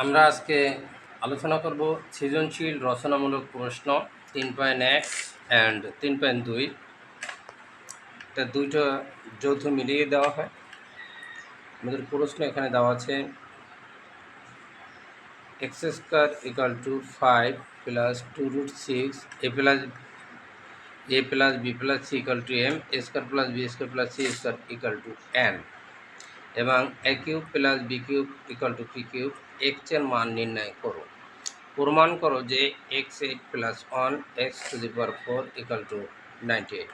আমরা আজকে আলোচনা করব সৃজনশীল রচনামূলক প্রশ্ন 3.1 অ্যান্ড 3.2। এটা দুইটা যৌথ মিলিয়ে দেওয়া হয়। আমাদের প্রশ্ন এখানে দেওয়া আছে x square equal two 5 plus 2√6 a plus b plus c equal to m, a square plus b square plus c square equal two n এবং a cube plus b cube equal to p cube x এর মান নির্ণয় করো। প্রমাণ করো যে x8 plus 1 x two the power 4 equal to 98।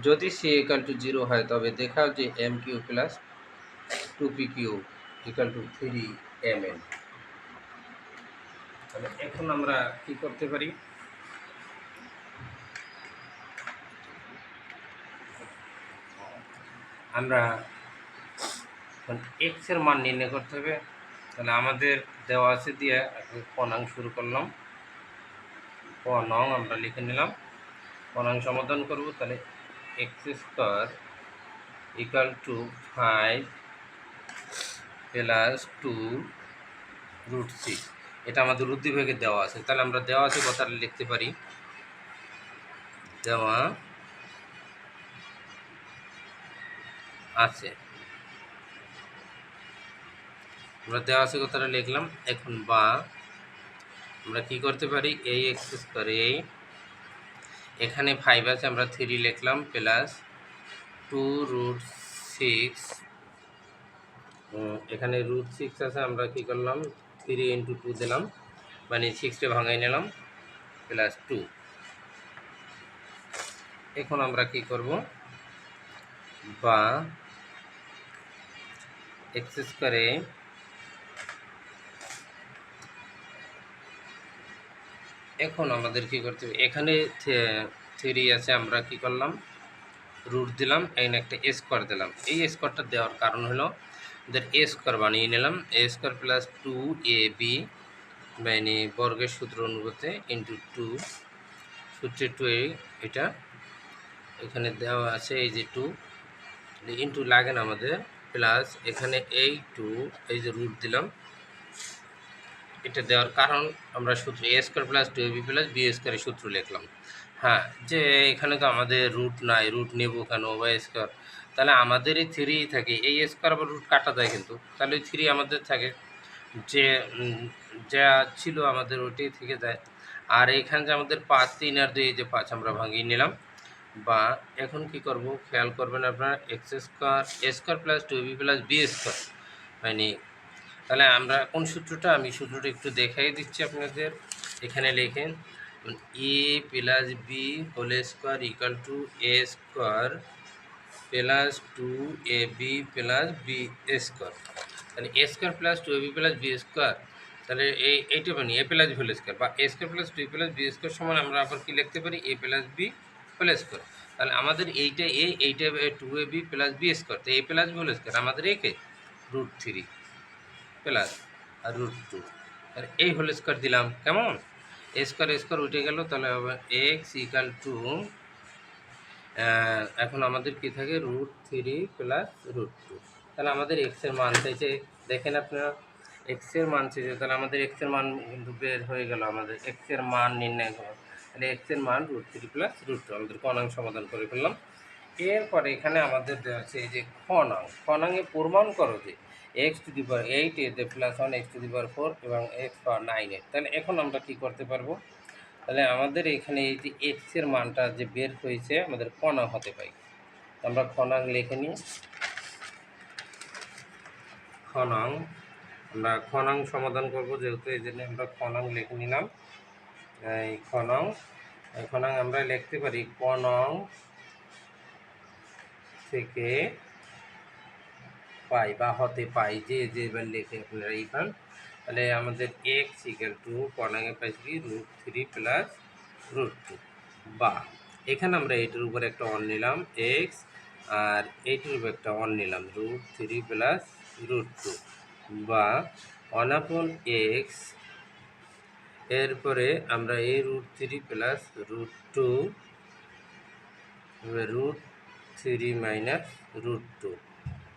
যদি c equal to 0 হয় তবে দেখাও যে m cube plus 2p cube equal to 3mn। তাহলে এখন আমরা কি করতে পারি, আমরা x এর মান নির্ণয় করতে হবে। তাহলে আমাদের দেওয়া আছে দিয়ে পূর্ণাঙ্গ শুরু করলাম। পূর্ণাঙ্গ আমরা লিখে নিলাম, পূর্ণাঙ্গ সমাধান করব। তাহলে x square equal two 5 plus 2√6, এটা আমাদের উদ্দীপকে দেওয়া আছে। তাহলে আমরা দেওয়া আছে কথাটা লিখতে পারি, দেওয়া আছে, আমরা দেওয়া আছে কথাটা লিখলাম। এখন বা আমরা কি করতে পারি, এই x স্কয়ার, এই এখানে 5 আছে আমরা 3 লিখলাম প্লাস 2√6, এখানে √6 আছে আমরা কি করলাম 3 × 2 দিলাম, মানে 6টা ভাঙাই নিলাম প্লাস 2। এখন আমরা কি করব, বা x স্কয়ারে এখন আমাদের কি করতে হবে, এখানে 3 আছে আমরা কি করলাম রুট দিলাম, এখানে একটা স্কয়ার দিলাম। এই স্কয়ারটা দেওয়ার কারণ হলো আমাদের a স্কয়ার বানিয়ে নিলাম, a স্কয়ার প্লাস 2ab মানে বর্গের সূত্র অনুপাতে ইন্টু 2 সূত্রে 2 এটা এখানে দেওয়া আছে, এই যে 2 ইন্টু লাগে না আমাদের প্লাস এখানে এই 2, এই যে রুট দিলাম। এটা দেওয়ার কারণ আমরা সূত্র a square plus 2ab plus b স্কয়ারের সূত্র লিখলাম। হ্যাঁ, যে এখানে তো আমাদের রুট নাই, রুট নেব কেন বা স্কয়ার, তাহলে আমাদের এই 3 থাকে, এই স্কয়ার আবার রুট কাটা যায় কিন্তু, তাহলে 3 আমাদের থাকে, যে যা ছিল আমাদের ওইটাই থেকে যায়। আর এইখানে যে আমাদের 5 3 আর 2, এই যে 5 আমরা ভাঙিয়ে নিলাম। বা এখন কি করব খেয়াল করবেন আপনারা, x square a square plus 2b plus b square মানে, তাহলে আমরা কোন সূত্রটা, আমি সূত্রটা একটু দেখাই দিচ্ছি আপনাদের। এখানে লেখেন a plus b whole square equal to a square plus 2ab plus b square. তাহলে a square plus 2ab plus b square, তাহলে এইটা মানে a plus b whole square, বা a square plus 2 plus b square সমান আমরা আবার কি লিখতে পারি, a plus b whole square. তাহলে আমাদের এইটা a, এইটা 2ab প্লাস b স্কয়ার, তো a plus b whole square আমাদের একে √3 প্লাস আর √2, তাহলে এই হোল স্কয়ার দিলাম। কেমন এ স্কয়ার স্কয়ার উঠে গেল, তাহলে হবে এক্স ইকাল টু, এখন আমাদের কি থাকে √3 প্লাস √2। তাহলে আমাদের এক্স এর মান চাইছে, দেখেন আপনারা এক্স এর মান চাইছে, তাহলে আমাদের এক্স এর মান কিন্তু বের হয়ে গেল। আমাদের এক্স এর মান নির্ণয় করো, তাহলে এক্স এর মান √3 প্লাস √2 আমাদের পূর্ণাঙ্গ সমাধান করে ফেললাম। এরপরে এখানে আমাদের দেওয়া আছে এই যে পূর্ণাঙ্গে প্রমাণ করো যে এক্স টু দি পাওয়ার 8 এ plus 1 x to the power 4 এবং এক্স পাওয়ার 9 এ। তাহলে এখন আমরা কি করতে পারবো, তাহলে আমাদের এখানে এই যে এক্স এর মানটা যে বের হয়েছে আমাদের পূর্ণাঙ্গ হতে পারে। আমরা পূর্ণাঙ্গ লিখে নিই, পূর্ণাঙ্গ আমরা পূর্ণাঙ্গ সমাধান করব, যেহেতু এই জন্য আমরা পূর্ণাঙ্গ লিখে নিলাম। এই পূর্ণাঙ্গ আমরা লিখতে পারি পূর্ণাঙ্গ থেকে পাই বা হতে পাই, যে এবার লিখে আপনারা এই পান। তাহলে আমাদের এক্স ইকুয়াল টু পূর্ণাঙ্গে পাইছি কি √3 প্লাস √2, বা এখানে আমরা এইটার উপর একটা অন নিলাম এক্স, আর এইটার উপর একটা অন নিলাম √3 প্লাস √2, বা 1/x, এরপরে আমরা এই √3 প্লাস √2 √3 মাইনাস √2।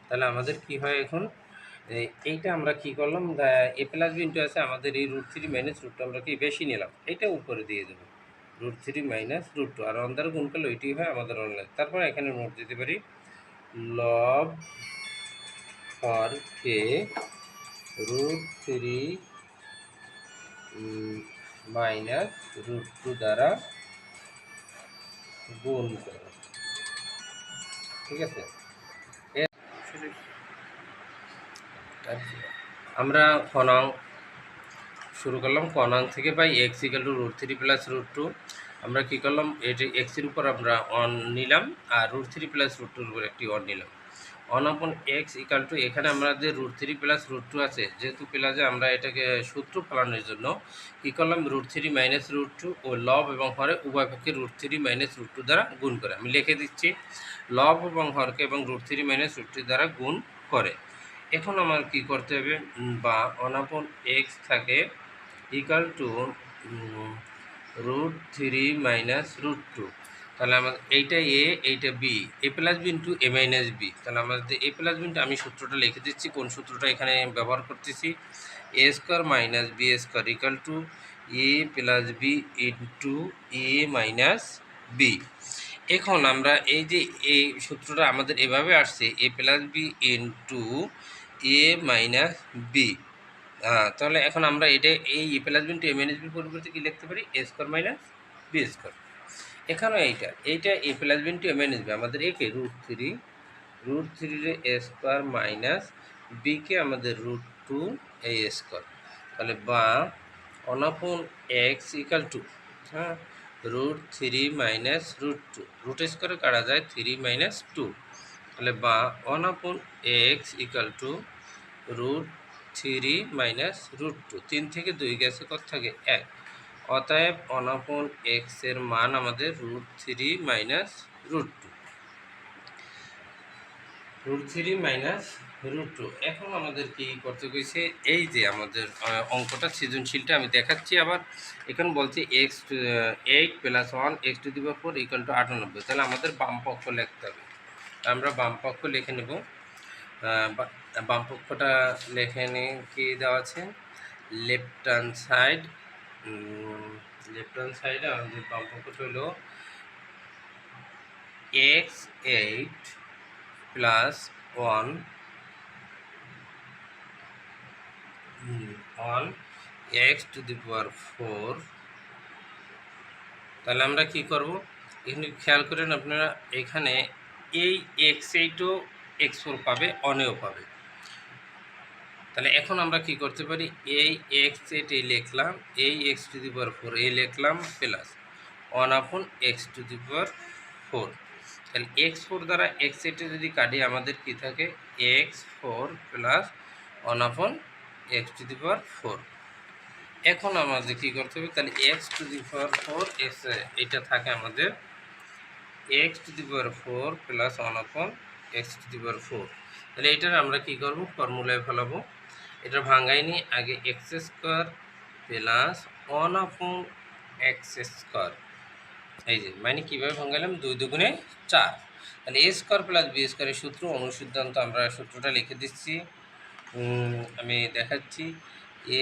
তাহলে আমাদের কি হয়, এখন এইটা আমরা কি করলাম, এ প্লাস বি ইন্টু আছে আমাদের এই root three minus root two আমরা কি বেশি নিলাম, এটা উপরে দিয়ে দেবো root three minus root two, আর অন্ধার গুণ করলে ওইটি হয় আমাদের অনলাইন। তারপর এখানে নোট দিতে পারি লব ফর কে root three minus root two দ্বারা গুণ করো, ঠিক আছে। আমরা খনাং শুরু করলাম, কনাং থেকে পাই x equal to root three plus root two. আমরা কী করলাম, এটি এক্সের উপর আমরা অন নিলাম আর রুট থ্রি প্লাস রুট টুর উপর একটি অন নিলাম। অন আপন এক্স ইকাল টু, এখানে আমাদের root three plus root two আছে, যেহেতু প্লাসে আমরা এটাকে সূত্র ফলানোর জন্য কী করলাম, root three minus root two ও লব এবং হরে উভয় পক্ষে root three minus root two দ্বারা গুণ করে। আমি লিখে দিচ্ছি লব এবং হরকে এবং root three minus root two দ্বারা গুণ করে। এখন আমার কি করতে হবে, বা অনাপন এক্স থাকে equal to root three minus root two, তাহলে আমাদের এইটা এ এইটা b, a plus b into a minus b. তাহলে আমাদের এ প্লাস বি ইন্টু, আমি সূত্রটা লিখে দিচ্ছি, কোন সূত্রটা এখানে ব্যবহার করতেছি, a square minus b square equal to a plus b into a minus b. এখন আমরা এই যে এই সূত্রটা আমাদের এভাবে আসছে, a plus b into a minus b. তাহলে এখন আমরা এটা এই a plus b into a minus বির পরিবর্তে কী লিখতে পারি, a square minus b square. এখানেও এইটা a plus b into a minus b, আমাদের একে রুট থ্রিরে এ স্কোয়ার মাইনাস বিকে আমাদের রুট টু এ স্কোয়ার। তাহলে বা অনাপন এক্স ইকাল টু, হ্যাঁ, root three minus root two, root স্কোয়ারে কাটা যায় থ্রি মাইনাস টু, তাহলে বা অনাপন x equal to root three minus root two, তিন থেকে দুই গেছে কত থাকে এক, অতএব অনাপন এক্সের মান আমাদের root three minus root two, root three minus root two. এখন আমাদের কি করতে গেছে, এই যে আমাদের অঙ্কটা সৃজনশীলটা আমি দেখাচ্ছি আবার। এখানে বলছে x eight plus one x to the power four equal to 98, তাহলে আমাদের বাম পক্ষ লিখতে হবে। আমরা বাম পক্ষ লিখে নেব, বাম পক্ষটা লিখে নিয়ে কি দেওয়া আছে, লেফট হ্যান্ড সাইডে আমাদের বাম পক্ষটা হলো x eight plus one x to the power four. তাহলে আমরা কি করব, এখানে খেয়াল করেন আপনারা, এখানে এই এক্স এইটও এক্স ফোর পাবে, অনেও পাবে। তাহলে এখন আমরা কি করতে পারি, এই এক্স এইট এই লিখলাম, এই x to the power four এই লিখলাম, plus one upon x to the power four. তাহলে এক্স ফোর দ্বারা এক্স এইটে যদি কাটি আমাদের কি থাকে, x four plus one upon x to the power four. এখন আমাদের কী করতে হবে, তাহলে x to the power four x, এটা থাকে আমাদের x to the power four plus one upon x to the power four. তাহলে এটার আমরা কী করবো, ফর্মুলায় ফেলাবো, এটা ভাঙাই নি, আগে x square plus one upon x square, এই যে মানে কীভাবে ভাঙালাম, দুই দুগুণে চার। তাহলে এ স্কোয়ার প্লাস বি স্কোয়ারের সূত্র অনুসিদ্ধান্ত, আমরা সূত্রটা লিখে দিচ্ছি, আমি দেখাচ্ছি,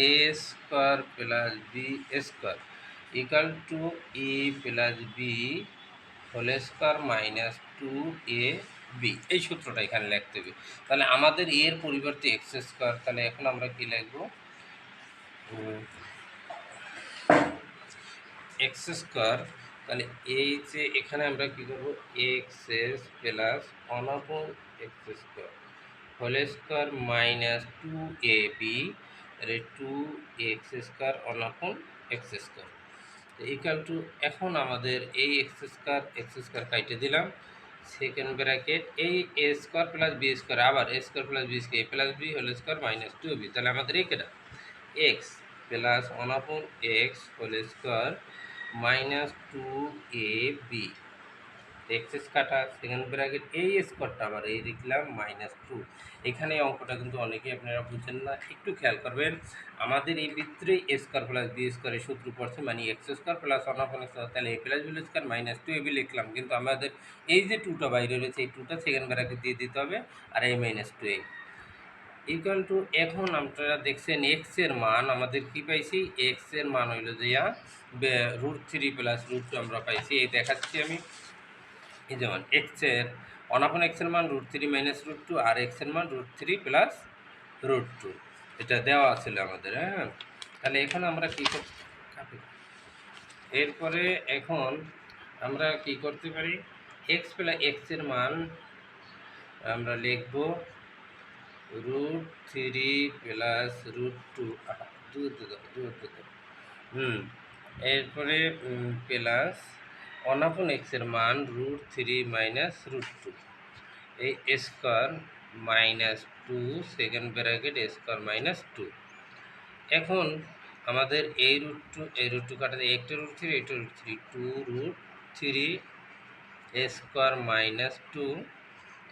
a square plus b square equal to a plus b whole square minus two a b, এই সূত্রটা এখানে লিখতে হবে। তাহলে আমাদের এর পরিবর্তে এক্স স্কোয়ার, তাহলে এখন আমরা কি লিখবো, এক্স স্কোয়ার, তাহলে এই যে এখানে আমরা কী করবো, x s plus one upon x square whole square minus two a b, তাহলে two x square one upon x square equal to, এখন আমাদের এই এক্স স্কোয়ার কাইটে দিলাম, সেকেন্ড ব্র্যাকেট এই a square plus b square, আবার a square plus b square, a plus b whole square minus two b, তাহলে আমাদের এইটা x plus one upon x whole square minus two a b, excess কাটা, second bracket এই স্কোয়ারটা আবার এই লিখলাম মাইনাস টু। এখানে অঙ্কটা কিন্তু অনেকেই আপনারা বুঝছেন না, একটু খেয়াল করবেন, আমাদের এই ভিতরে এ স্কোয়ার প্লাস বি স্কোয়ারের সূত্র পড়ছে, মানে x square plus one upon square, তাহলে a plus b square minus two a b লিখলাম, কিন্তু আমাদের এই যে টুটা বাইরে রয়েছে এই টুটা সেকেন্ড ব্র্যাকেট দিয়ে দিতে হবে, আর এই মাইনাস টু ইকুয়াল টু, এখন আপনারা দেখছেন এক্স এর মান আমাদের কি পাইছি, এক্স এর মান হইল দিয়া √3 প্লাস √2 আমরা পাইছি। এই দেখাচ্ছি আমি, এই যেমন এক্স এর অনাপন এক্স এর মান √3 মাইনাস √2 আর এক্স এর মান √3 প্লাস √2, এটা দেওয়া ছিল আমাদের। হ্যাঁ, তাহলে এখন আমরা কি এরপরে এখন আমরা কি করতে পারি, এক্স প্লাস এক্স এর মান আমরা লিখব √3 প্লাস √2, এরপরে প্লাস অনাপন এক্স এর মান √3 মাইনাস √2, এই square minus 2 second bracket square minus 2। এখন আমাদের এই √2 কাটাতে একটা √3 এটা √3, 2√3 স্কোয়ার মাইনাস 2,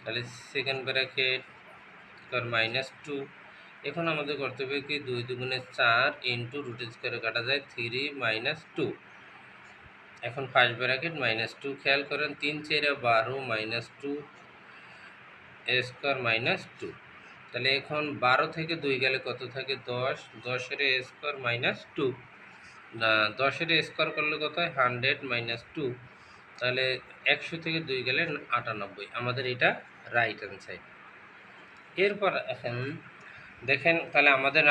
তাহলে সেকেন্ড ব্র্যাকেট স্কোয়ার মাইনাস 2। এখন আমাদের করতে হবে কি 2 দুগুণে 4 ইন্টু রুট স্কোয়ারে কাটা যায় 3 মাইনাস 2, এখন ফার্স্ট ব্র্যাকেট মাইনাস 2, খেয়াল করেন 3 4 12 মাইনাস 2 স্কোয়ার মাইনাস 2। তাহলে এখন 12 থেকে 2 গেলে কত থাকে 10, 10-এর স্কোয়ার মাইনাস 2, না 10-এর স্কোয়ার করলে কত হয় 100 মাইনাস 2, তাহলে 100 থেকে 2 গেলে 98, আমাদের এটা রাইট হ্যান্ড সাইড। এরপর এখন দেখেন তাহলে আমাদের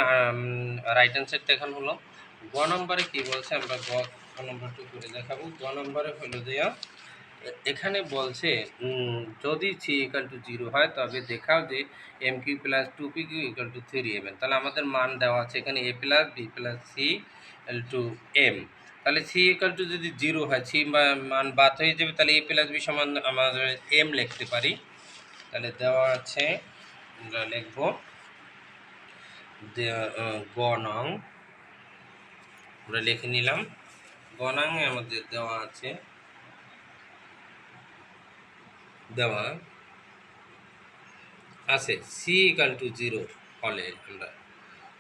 রাইট হ্যান্ড সাইড দেখানো হলো। গ নম্বরে কী বলছে, আমরা গ নম্বরটি করে দেখাবো। গ নম্বরে হলো দেয়া এখানে বলছে যদি সি ইকাল টু 0 হয় তবে দেখাও যে m q plus 2pq equal to 3mn। তাহলে আমাদের মান দেওয়া আছে এখানে a প্লাস b plus c equal to m. তাহলে সি ইকাল টু যদি 0 হয়, সি মান বাদ হয়ে যাবে, তাহলে a প্লাস বি সমান আমাদের এম লিখতে পারি। তাহলে দেওয়া আছে, আমরা লিখব গ নং, আমরা লিখে নিলাম। গ নংয়ে আমাদের দেওয়া আছে, দেওয়া আছে সি ইকাল টু 0 হলে আমরা,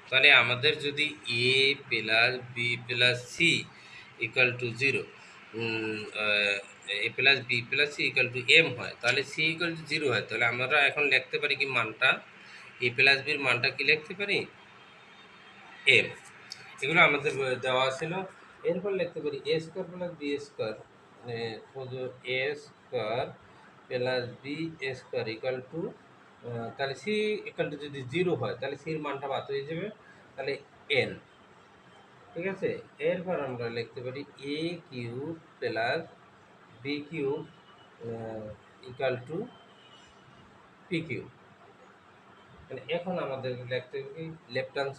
তাহলে আমাদের যদি a plus b plus c equal to 0, a plus b plus c equal to m হয়, তাহলে সি ইকাল টু 0 হয়, তাহলে আমরা এখন লিখতে পারি কি মানটা, এ প্লাস বির মানটা কি লিখতে পারি এম। এগুলো আমাদের দেওয়া ছিল। এরপর লিখতে পারি a square plus b square, a square plus b square equal to, তাহলে সি ইকাল টু যদি 0 হয় তাহলে সির মানটা বাদ হয়ে যাবে, তাহলে এন। ঠিক আছে, এরপর আমরা লিখতে পারি a cube plus b cube equal to p cube. মানে এখন আমাদের লিখতে হবে লেফট হ্যান্ড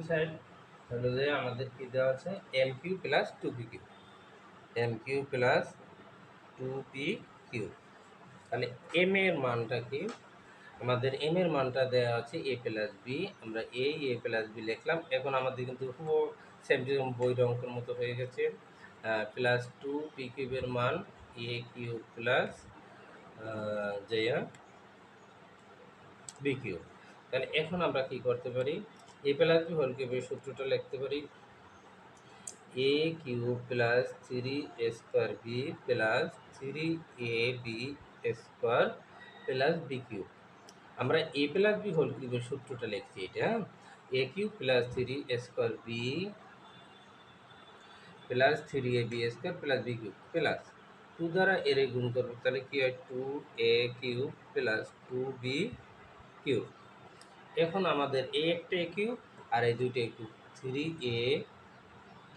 সাইড হলো যে আমাদের কি দেওয়া আছে m q plus two p cube, m q plus two p cube. তাহলে এম এর মানটা কি, আমাদের এম এর মানটা দেওয়া আছে এ প্লাস বি, আমরা এ প্লাস বি লিখলাম। এখন আমাদের কিন্তু সেম বইয়ের অঙ্কের মতো হয়ে গেছে, প্লাস 2পি কিউবের মান এ কিউব প্লাস যে বি কিউব। তাহলে এখন আমরা কি করতে পারি, এ প্লাস বি হোল কিউবের সূত্রটা লিখতে পারি a cube plus 3a square b plus 3ab square plus b cube. আমরা এ প্লাস বি হোল কিউবের সূত্রটা লিখছি, এটা a cube plus 3a square b plus 3ab square plus b cube plus 2 দ্বারা এর গুণ করবো, তাহলে কি হয় 2a cube plus 2b cube. এখন আমাদের এ একটা এ কিউব আর এই দুইটা a cube, 3a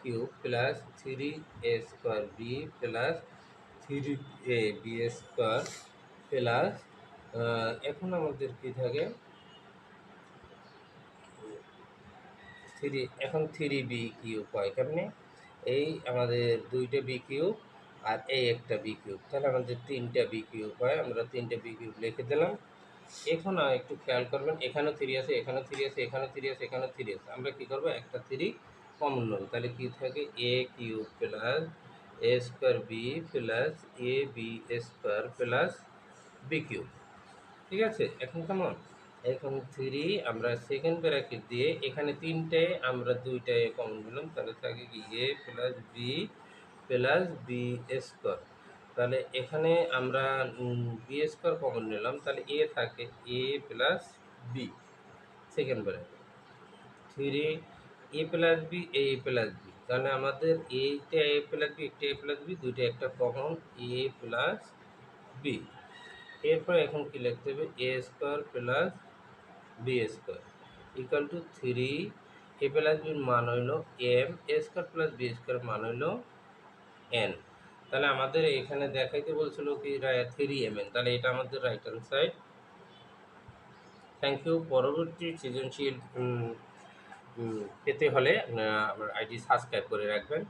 cube plus 3a square b plus 3ab square plus, এখন আমাদের কি থাকে 3, এখন 3b কিউব হয় কেমনে, এই আমাদের দুইটা বি কিউব আর এই একটা বি কিউব, তাহলে আমাদের 3টা বি কিউব হয়, আমরা 3টা বি কিউব লিখে দিলাম। এখন একটু খেয়াল করবেন, এখানেও 3 আছে, এখানেও 3 আছে, এখানেও 3 আছে, এখানেও 3 আছে, আমরা কি করব একটা 3 কমন নেব, তাহলে কি থাকে a cube plus a square b plus a b square plus b cube. ঠিক আছে, এখন কেমন, এখন 3 আমরা সেকেন্ড ব্র্যাকেট দিয়ে এখানে 3টায় আমরা 2টায় কমন নিলাম, তাহলে থাকে কি a plus b plus b square তাহলে এখানে আমরা বি স্কোয়ার কমন নিলাম, তাহলে এ থাকে a plus b second bracket, three a plus b a plus b, তাহলে আমাদের এইটা এ প্লাস বি একটা এ প্লাস বি দুইটা একটা কমন এ প্লাস বি। এরপর এখন কি লিখতে হবে a square plus b square equal to three a plus বির মান হইল m, a square plus b square মান হইল এন। তাহলে আমাদের এখানে দেখাইতে বলছিল কি থ্রি এম এন, তাহলে এটা আমাদের right hand side. Thank you. পরবর্তী সৃজনশীল পেতে হলে আমার আইডি সাবস্ক্রাইব করে রাখবেন।